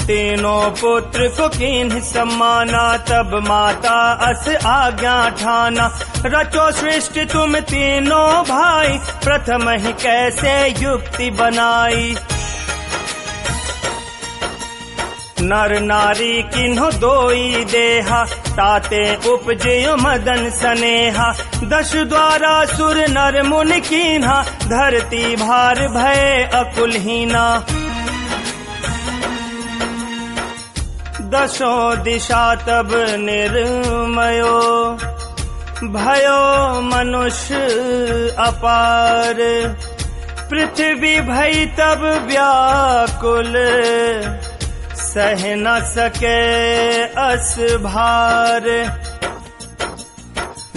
तीनों पुत्र को कीन्ह सम्माना, तब माता अस आज्ञा ठाना। रचो सृष्टि तुम तीनों भाई, प्रथम ही कैसे युक्ति बनाई। नर नारी किन्हो दोई देहा, ताते उपजयो मदन सनेहा। 10 द्वारा सुर नर मुनि कीन्हा, धरती भार भय अकुलहीना। 10 दिशा तब निर्मयो, भयो मनुष्य अपार। पृथ्वी भई तब व्याकुल, सह न सके अस भार।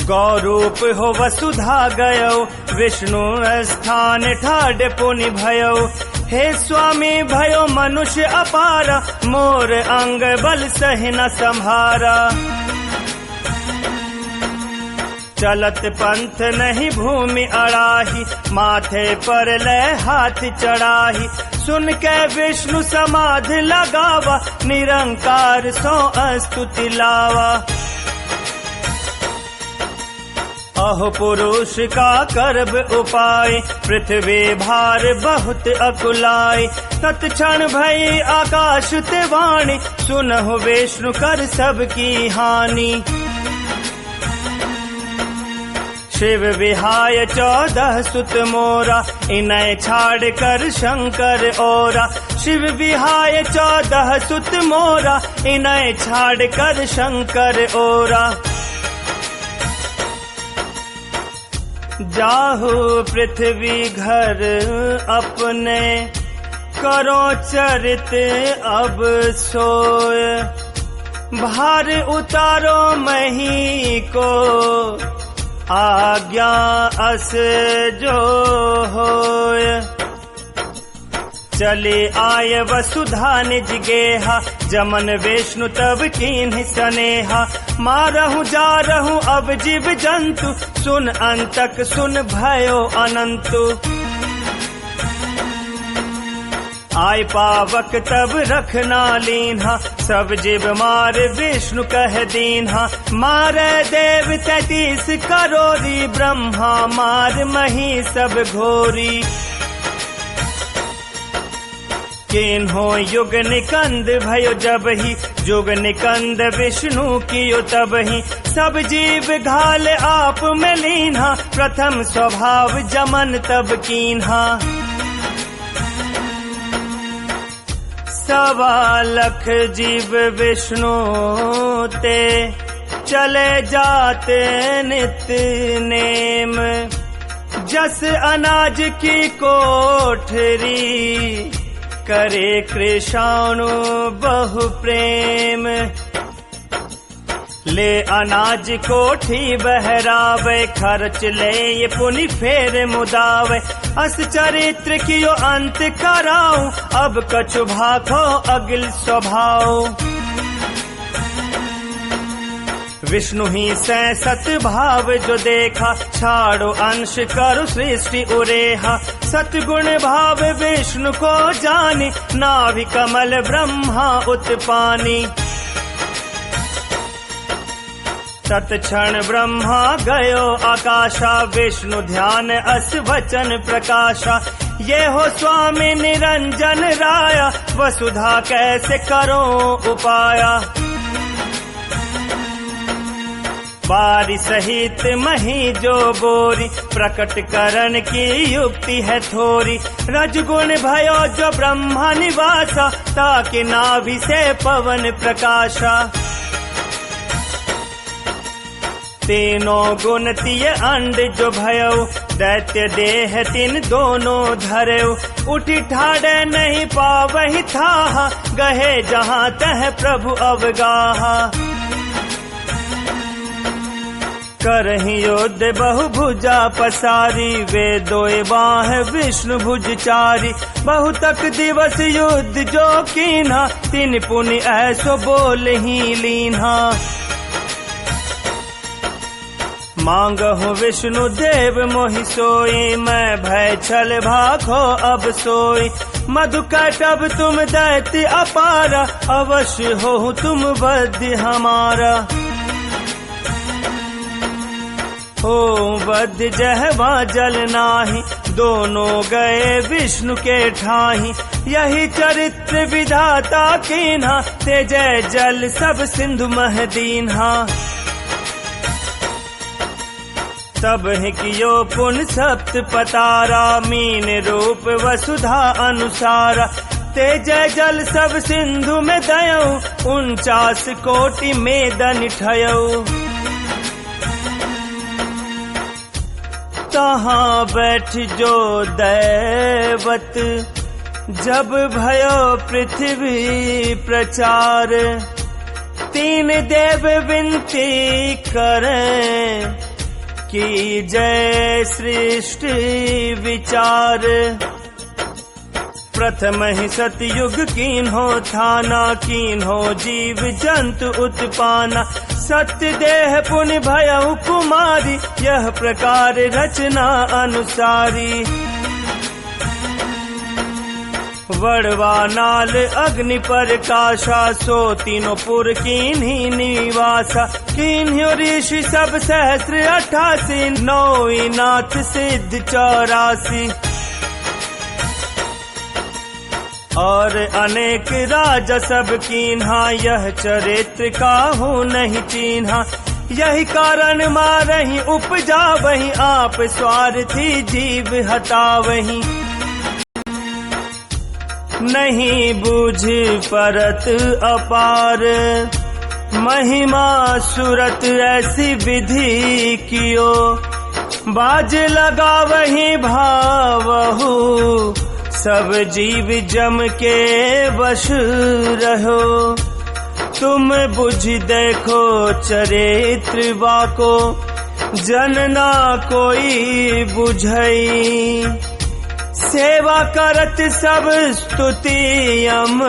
गौरूप हो वसुधा गयो, विष्णु स्थान ठाड़ पुनि भयो। हे स्वामी भयो मनुष्य अपारा, मोर अंग बल सह न संभारा। चलत पंथ नहीं भूमि अड़ाही, माथे पर ले हाथ चढ़ाही। सुन के विष्णु समाधि लगावा, निरंकार सो स्तुति लावा। अहो पुरुष का करब उपाय, पृथ्वी भार बहुत अकुलाय। तत्क्षण भई आकाश ते वाणी, सुनहु विष्णु कर सबकी हानि। शिव विहाय 14 सुत मोरा, इनय छाड़ कर शंकर ओरा। शिव विहाय 14 सुत मोरा, इनय छाड़ कर शंकर ओरा। जाहु पृथ्वी घर अपने, करो चरित अब सोय। भार उतारो मही को, आज्ञा अस जो होय। चले आय वसुधा निज गेहा, जमन विष्णु तब कीन्ह सनेहा। मारहु जा रहु अब जीव जंतु, सुन अंतक सुन भयो अनंतु। आय पावक तब रखना लीन्हा, सब जीव मार विष्णु कह दीन्हा। मारे देव 33 करोरी, ब्रह्मा मार मही सब घोरी। किन्हो युग निकंद भयो जब ही, जुग निकंद विष्णु कियो तब ही। सब जीव घाल आप में लीन्हा, प्रथम स्वभाव जमन तब कीन्हा। 1.25 लाख जीव विष्णु ते, चले जाते नित्य नेम। जस अनाज की कोठरी, करे कृष्णाणु बहु प्रेम। ले अनाज कोठी बहरावे, खर्च ले ये पुनि फेर मुदावे। अस चरित्र कियो अंत कराऊं, अब कछु भाखो अगिल स्वभाव। विष्णु ही से सत भाव जो देखा, छाड़ो अंश करो सृष्टि उरेहा। सतगुण भाव विष्णु को जानी, नाभि कमल ब्रह्मा उत्पानी। तत्क्षण ब्रह्मा गयो आकाशा, विष्णु ध्यान अस वचन प्रकाशा। ये हो स्वामी निरंजन राया, वसुधा कैसे करो उपाया। बारी सहित मही जो बोरी, प्रकट करण की युक्ति है थोरी। रजगुण भयो जो ब्रह्मा निवासा, ताकि नाभि से पवन प्रकाशा। तीनों गुण तिय अंड जो भयो, दैत्य देह तिन दोनों धर्यो। उठी ठाड़े नहीं पावहि था, गहे जहाँ तह प्रभु अवगाहा। करहि युद्ध बहुभुजा पसारी, वे दोए बाह विष्णु भुज चारी। बहुतक दिवस युद्ध जो कीन्हा, तिन पुनि ऐसो बोल ही लीन्हा। मांगहु विष्णु देव मोहि सोई, मैं भय छल भाखो अब सोई। मधुकैटभ तुम दैत्य अपारा, अवश्य हो तुम वध्य हमारा। हो वध्य जहवा जल नाही, दोनों गए विष्णु के ठाही। यही चरित्र विधाता कीन्हा, तेजय जल सब सिंधु मह दीन्हा। तब ही कियो पुन सप्त पतारा, मीन रूप वसुधा अनुसारा। तेजय जल सब सिंधु में दयऊ, 49 कोटि मेदन ठयऊ। तहाँ बैठ जो दैवत, जब भयो पृथ्वी प्रचार। 3 देव विनती करें, की जय सृष्टि विचार। प्रथम ही सतयुग कीन्हो थाना, कीन्हो जीव जंतु उत्पाना। सत्य देह पुनि भयउ कुमारी, यह प्रकार रचना अनुसारी। वड़वा नाल अग्नि प्रकाशा, सो तीनों पुर कीन्ही निवासा। कीन्ह्यो ऋषि सब सहस्र 88, 9 नाथ सिद्ध 84। और अनेक राजा सब कीन्हा, यह चरित्र काहू नहीं चीन्हा। यही कारण मारहि उपजा वही, आप स्वार्थी जीव हटावही। नहीं बूझ परत अपार, महिमा सुरत ऐसी विधि कियो। बाज लगा वही भावहु, सब जीव जम के वश रहो। तुम बुझ देखो चरित्र वाको, जनना कोई बुझई। सेवा करत सब स्तुतियम,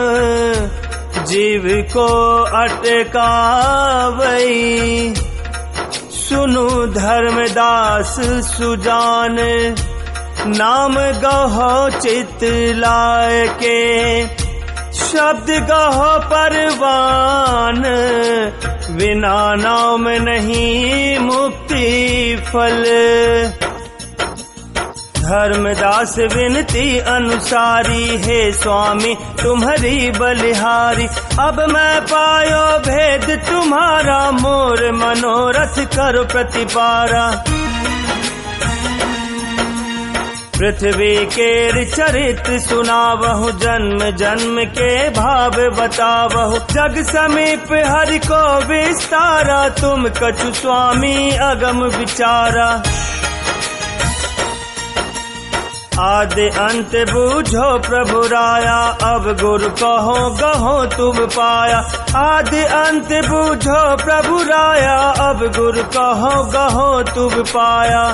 जीव को अटकावई। सुनु धर्मदास सुजान, नाम गहो चित लाय के। शब्द गहो परवान, बिना नाम नहीं मुक्ति फल। धर्मदास विनती अनुसारी, हे स्वामी तुम्हारी बलिहारी। अब मैं पायो भेद तुम्हारा, मोर मनोरथ करो प्रतिपारा। पृथ्वी के चरित्र सुनावहु, जन्म जन्म के भाव बतावहु। जग समीप हरि को विस्तारा, तुम कछु स्वामी अगम विचारा। आदि अंत बूझो प्रभु राया, अब गुरु कहो गहो तुम पाया। आदि अंत बूझो प्रभु राया, अब गुरु कहो गहो तुम पाया।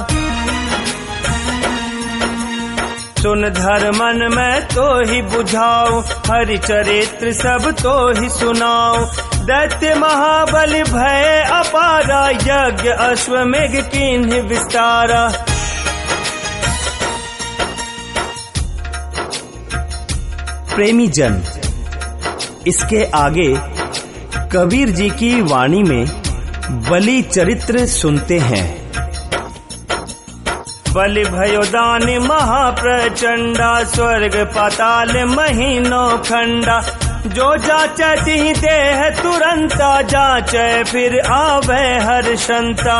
सुन धर्मन में तो ही बुझाओ, हरि चरित्र सब तो ही सुनाओ। दैत्य महाबली भय अपारा, यज्ञ अश्वमेघ कीन्ह विस्तारा। प्रेमी जन, इसके आगे कबीर जी की वाणी में बलि चरित्र सुनते हैं। बलि भयो दानी महाप्रचंडा, स्वर्ग पाताल महीनों खंडा। जो जाचै तिहि देह तुरंता, जाचै फिर आवे हर्षंता।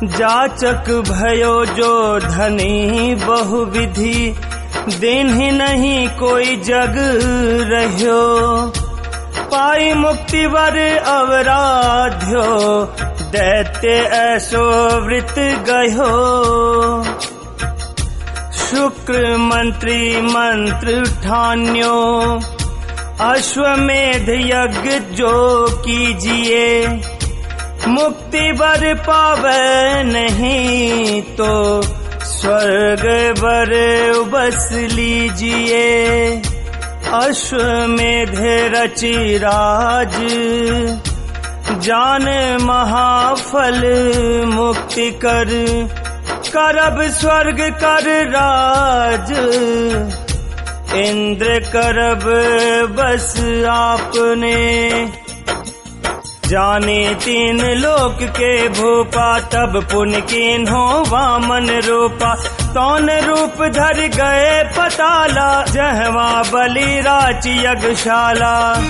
जाचक भयो जो धनी बहुविधि, देन्हि नहीं कोई जग रह्यो। पाई मुक्ति वर अवराध्यो, दैत्य ऐसो वृत गयो। शुक्र मंत्री मंत्र ठान्यो, अश्वमेध यज्ञ जो कीजिए। मुक्ति वर पावे नहीं तो स्वर्ग वर बस लीजिए। अश्वमेध रचि राज, जान महाफल मुक्ति कर, करब स्वर्ग कर राज, इंद्र करब बस आपने। जाने तीन लोक के भूपा, तब पुन कीन्हो वामन रूपा। तौन रूप धर गए पताला, जहवा बलि राच यज्ञशाला।